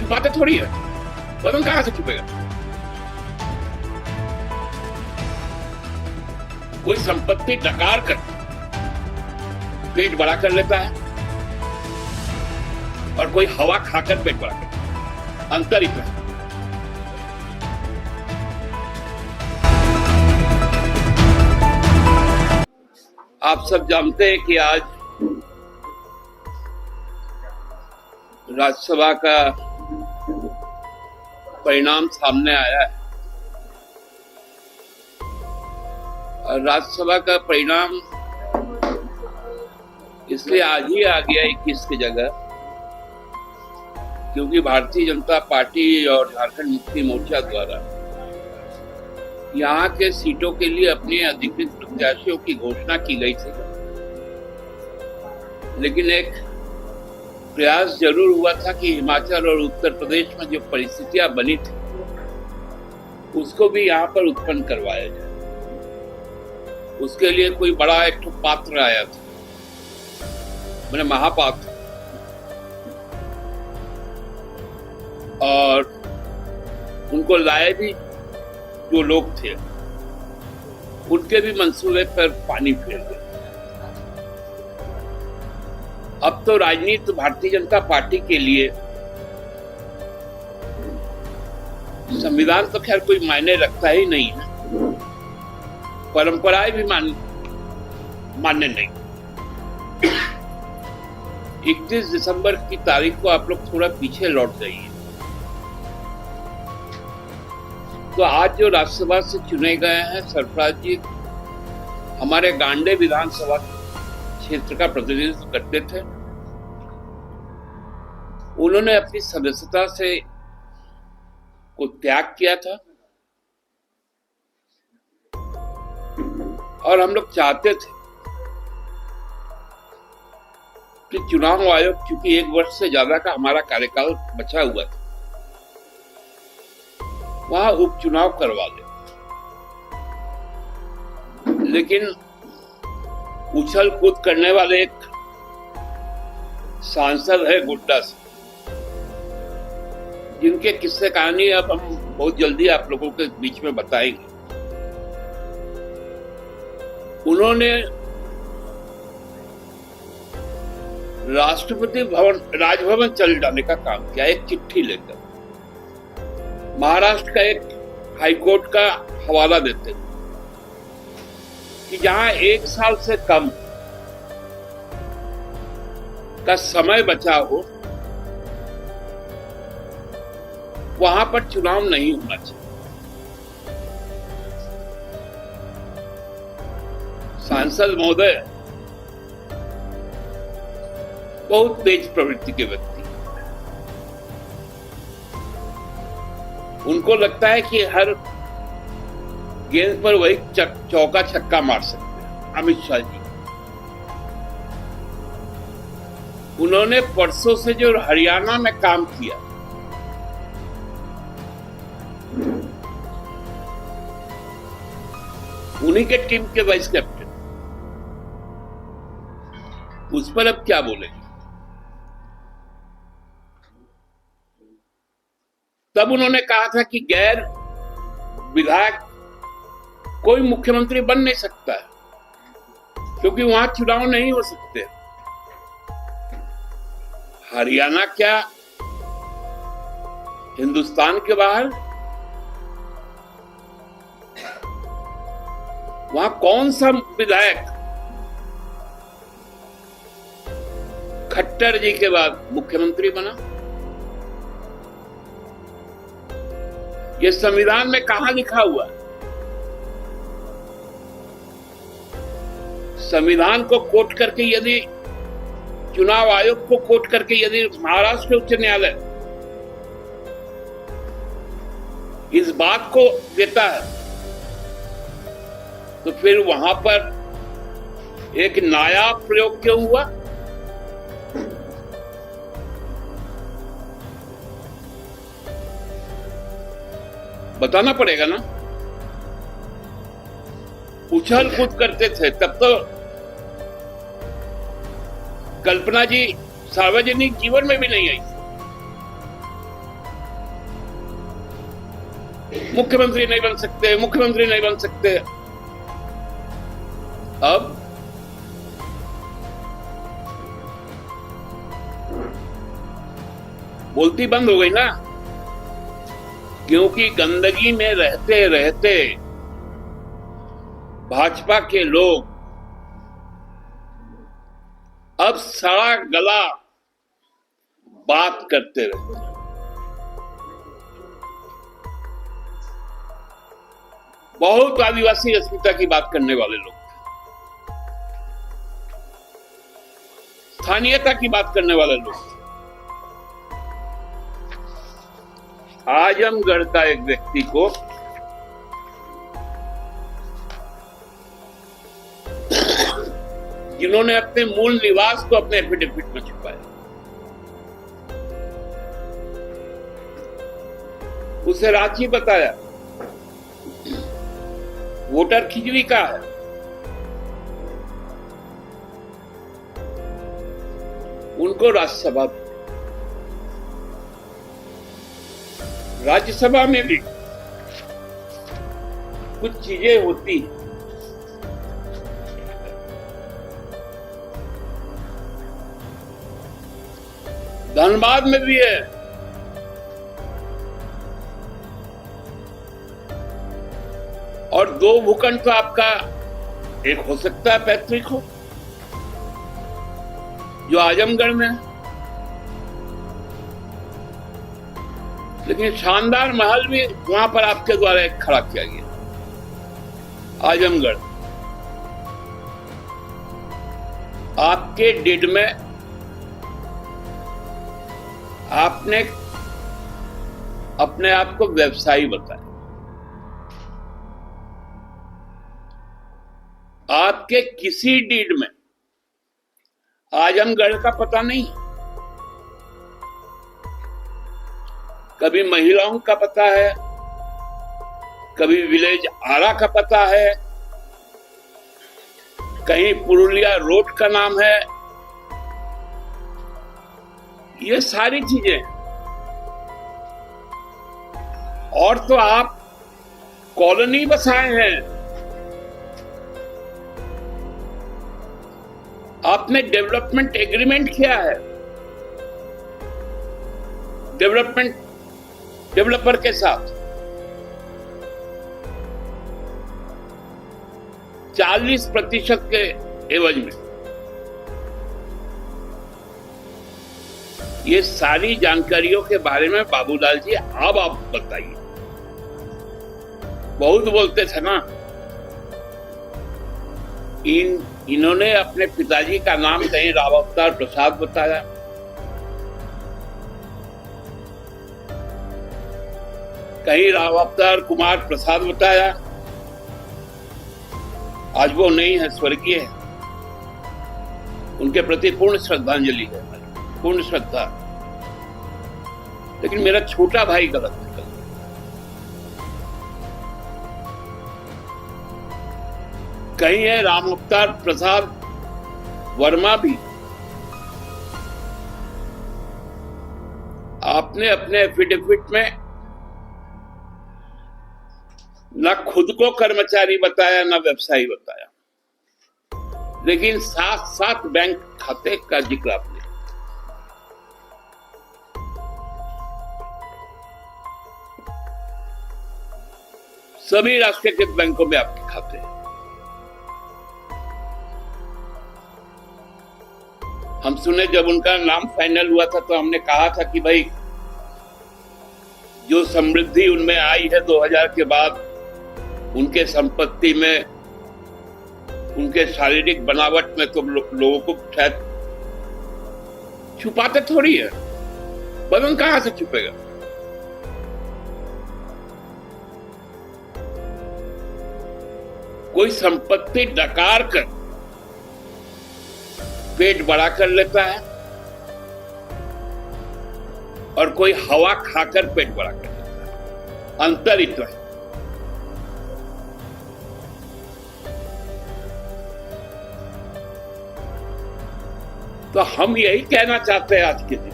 छुपाते थोड़ी है, वजन कहां से छुपेगा? कोई संपत्ति डकार कर पेट बड़ा कर लेता है और कोई हवा खाकर पेट बड़ा करता है। अंतर इतना है। आप सब जानते हैं कि आज राज्यसभा का परिणाम सामने आया है। राज्यसभा का परिणाम इसलिए आज ही आ गया 21 की जगह, क्योंकि भारतीय जनता पार्टी और झारखंड मुक्ति मोर्चा द्वारा यहाँ के सीटों के लिए अपने अधिकृत प्रत्याशियों की घोषणा की गई थी, लेकिन एक प्रयास जरूर हुआ था कि हिमाचल और उत्तर प्रदेश में जो परिस्थितियां बनी थी उसको भी यहाँ पर उत्पन्न करवाया जाए। उसके लिए कोई बड़ा एक पात्र आया था, मैंने महापात्र, और उनको लाए भी जो लोग थे, उनके भी मंसूबे पर पानी फेर गया। अब तो राजनीति भारतीय जनता पार्टी के लिए संविधान तो खैर कोई मायने रखता ही नहीं है, परंपराएं भी मान्य नहीं। 31 दिसंबर की तारीख को आप लोग थोड़ा पीछे लौट जाइए, तो आज जो राज्यसभा से चुने गए हैं सरफराज जी, हमारे गांडे विधानसभा क्षेत्र का प्रतिनिधित्व करते थे। उन्होंने अपनी सदस्यता से को त्याग किया था और हम लोग चाहते थे कि चुनाव आयोग, चूंकि 1 वर्ष से ज्यादा का हमारा कार्यकाल बचा हुआ था, वहां उपचुनाव करवा दे। लेकिन उछल कूद करने वाले एक सांसद है गोड्डा से, जिनके किस्से कहानी अब हम बहुत जल्दी आप लोगों के बीच में बताएंगे। उन्होंने राष्ट्रपति भवन, राजभवन चल जाने का काम किया, एक चिट्ठी लेकर महाराष्ट्र का एक हाईकोर्ट का हवाला देते कि जहां 1 साल से कम का समय बचा हो वहां पर चुनाव नहीं होना चाहिए। सांसद महोदय बहुत तेज प्रवृत्ति के व्यक्ति, उनको लगता है कि हर गेंद पर वही चौका छक्का मार सकते हैं। अमित शाह जी, उन्होंने परसों से जो हरियाणा में काम किया, उन्हीं के टीम के वाइस कैप्टन, उस पर अब क्या बोलेंगे? तब उन्होंने कहा था कि गैर विधायक कोई मुख्यमंत्री बन नहीं सकता है, क्योंकि वहां चुनाव नहीं हो सकते। हरियाणा क्या हिंदुस्तान के बाहर? वहां कौन सा विधायक खट्टर जी के बाद मुख्यमंत्री बना? ये संविधान में कहां लिखा हुआ है? संविधान को कोट करके, यदि चुनाव आयोग को कोट करके यदि महाराष्ट्र उच्च न्यायालय इस बात को देता है, तो फिर वहां पर एक नायाब प्रयोग क्यों हुआ? बताना पड़ेगा ना। उछल कूद करते थे तब तो कल्पना जी सार्वजनिक जीवन में भी नहीं आई। मुख्यमंत्री नहीं बन सकते, मुख्यमंत्री नहीं बन सकते। अब बोलती बंद हो गई ना, क्योंकि गंदगी में रहते रहते भाजपा के लोग अब सड़ा गला बात करते रहते हैं। बहुत आदिवासी अस्मिता की बात करने वाले लोग थे, स्थानीयता की बात करने वाले लोग थे। आजमगढ़ का एक व्यक्ति को जिन्होंने अपने मूल निवास को अपने एफिडेविट में छुपाया, उसे रांची बताया, वोटर खिचड़ी का है। उनको राज्यसभा में भी कुछ चीजें होती हैं। धनबाद में भी है, और दो भूखंड तो आपका एक हो सकता है पैतृक हो, जो आजमगढ़ में है, लेकिन शानदार महल भी वहां पर आपके द्वारा एक खड़ा किया गया। आजमगढ़ आपके डेट में आपने अपने आप को व्यवसायी बताया। आपके किसी डीड में आजमगढ़ का पता नहीं। कभी महिलाओं का पता है, कभी विलेज आरा का पता है, कहीं पुरुलिया रोड का नाम है। ये सारी चीजें, और तो आप कॉलोनी बसाए हैं, आपने डेवलपमेंट एग्रीमेंट किया है डेवलपर के साथ। 40% के एवज में। ये सारी जानकारियों के बारे में बाबूलाल जी अब आप बताइए। बहुत बोलते थे ना, इन्होंने अपने पिताजी का नाम कहीं राव अवतार प्रसाद बताया, कहीं राव अवतार कुमार प्रसाद बताया। आज वो नहीं है, स्वर्गीय है, उनके प्रति पूर्ण श्रद्धांजलि है, पूर्ण श्रद्धा। लेकिन मेरा छोटा भाई गलत निकल गया। कहीं है राम अवतार प्रसाद वर्मा भी। आपने अपने एफिडेविट में न खुद को कर्मचारी बताया, न व्यवसायी बताया, लेकिन साथ साथ बैंक खाते का जिक्र आपने। सभी राष्ट्रीयकृत बैंकों में आपके खाते हैं। हम सुने जब उनका नाम फाइनल हुआ था तो हमने कहा था कि भाई जो समृद्धि उनमें आई है 2000 के बाद, उनके संपत्ति में, उनके शारीरिक बनावट में, तो लोगों को शायद छुपाते थोड़ी है। बदन कहां से छुपेगा? कोई संपत्ति डकार कर पेट बड़ा कर लेता है, और कोई हवा खाकर पेट बड़ा कर लेता है। अंतर इतना है। तो हम यही कहना चाहते हैं आज के दिन।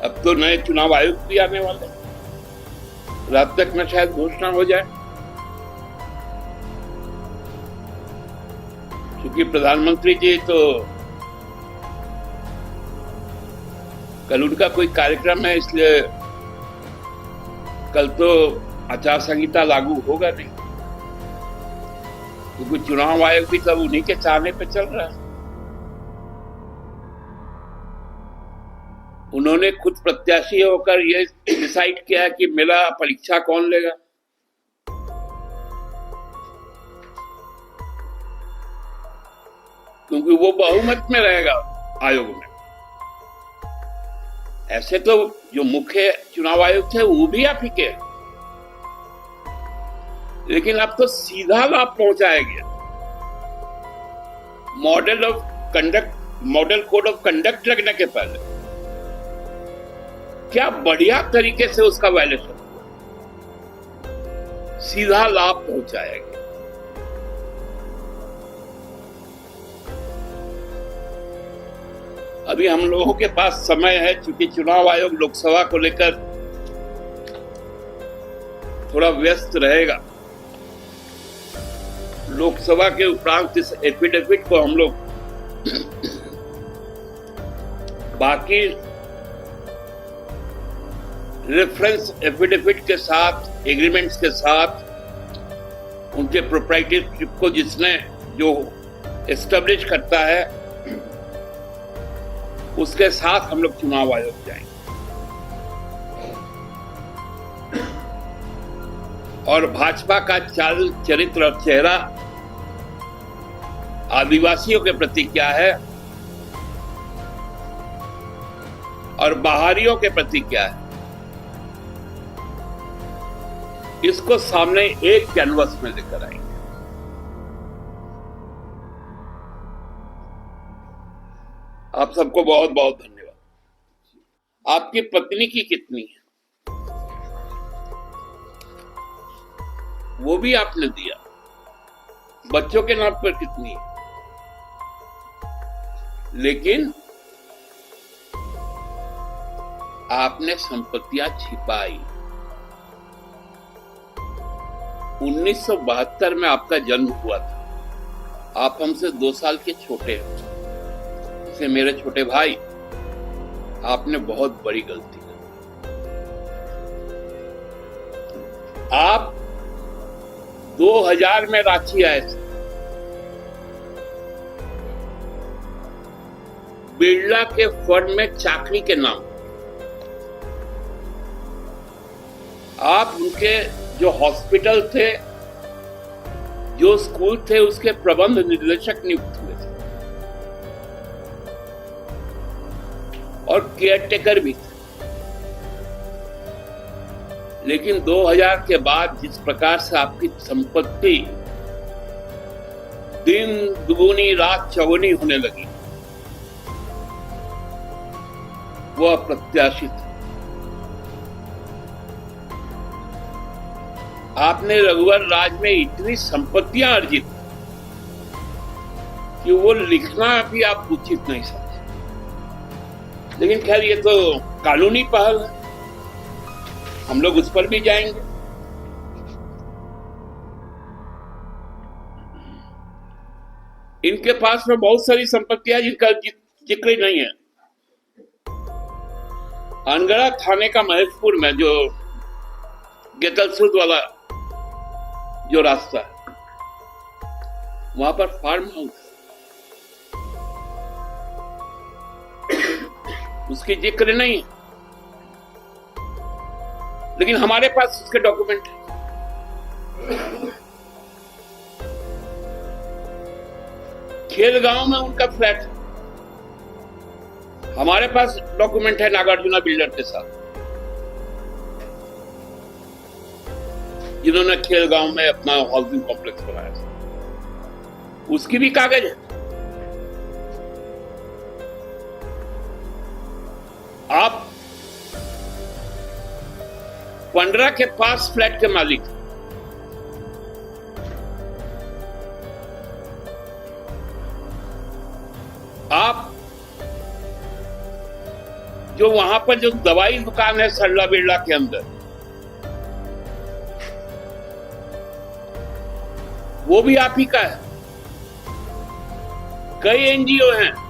अब तो नए चुनाव आयुक्त भी आने वाले हैं। रात तक में शायद घोषणा हो जाए, क्योंकि प्रधानमंत्री जी तो कल उनका कोई कार्यक्रम है, इसलिए कल तो आचार संहिता लागू होगा नहीं, क्योंकि चुनाव आयोग भी तब उन्हीं के चाहने पे चल रहा है। उन्होंने खुद प्रत्याशी होकर यह डिसाइड किया है कि मेरा परीक्षा कौन लेगा। क्योंकि वो बहुमत में रहेगा आयोग में। ऐसे तो जो मुख्य चुनाव आयोग थे वो भी आप ही के, लेकिन अब तो सीधा लाभ पहुंचाया गया। मॉडल कोड ऑफ कंडक्ट लगने के पहले क्या बढ़िया तरीके से उसका वायलेशन हुआ, सीधा लाभ पहुंचाया गया। अभी हम लोगों के पास समय है, चूंकि चुनाव आयोग लोकसभा को लेकर थोड़ा व्यस्त रहेगा। लोकसभा के उपरांत इस एफिडेविट को हम लोग बाकी रेफरेंस एफिडेविट के साथ, एग्रीमेंट्स के साथ, उनके प्रोप्राइटरशिप को जिसने जो एस्टेब्लिश करता है उसके साथ हम लोग चुनाव आयोग जाएंगे। और भाजपा का चाल, चरित्र और चेहरा आदिवासियों के प्रति क्या है और बाहरियों के प्रति क्या है, इसको सामने एक कैनवस में लेकर आएंगे। आप सबको बहुत बहुत धन्यवाद। आपकी पत्नी की कितनी है वो भी आपने दिया, बच्चों के नाम पर कितनी है, लेकिन आपने संपत्तियां छिपाई। 1972 में आपका जन्म हुआ था, आप हमसे 2 साल के छोटे हो, से मेरे छोटे भाई, आपने बहुत बड़ी गलती की। आप 2000 में रांची आए थे, बिरला के फंड में चाकरी के नाम। आप उनके जो हॉस्पिटल थे, जो स्कूल थे, उसके प्रबंध निदेशक नियुक्त हुए थे और केयरटेकर भी थे। लेकिन 2000 के बाद जिस प्रकार से आपकी संपत्ति दिन दुगुनी रात चौगुनी होने लगी, वो अप्रत्याशित। आपने रघुवर राज में इतनी संपत्तियां अर्जित कि वो लिखना भी आप उचित नहीं समझे। लेकिन खैर ये तो कानूनी पहल है, हम लोग उस पर भी जाएंगे। इनके पास में बहुत सारी संपत्तियां जिनका जिक्र नहीं है। अनगढ़ा थाने का महेशपुर में जो गेतलसूद वाला जो रास्ता है, वहां पर फार्म हाउस, उसकी जिक्र नहीं है, लेकिन हमारे पास उसके डॉक्यूमेंट है। खेलगांव में उनका फ्लैट है, हमारे पास डॉक्यूमेंट है नागार्जुना बिल्डर के साथ, जिन्होंने खेलगांव में अपना हाउसिंग कॉम्प्लेक्स बनाया था, उसकी भी कागज है। आप 15 के पास फ्लैट के मालिक, आप जो वहां पर जो दवाई दुकान है सरला बिरला के अंदर, वो भी आप ही का है। कई एनजीओ हैं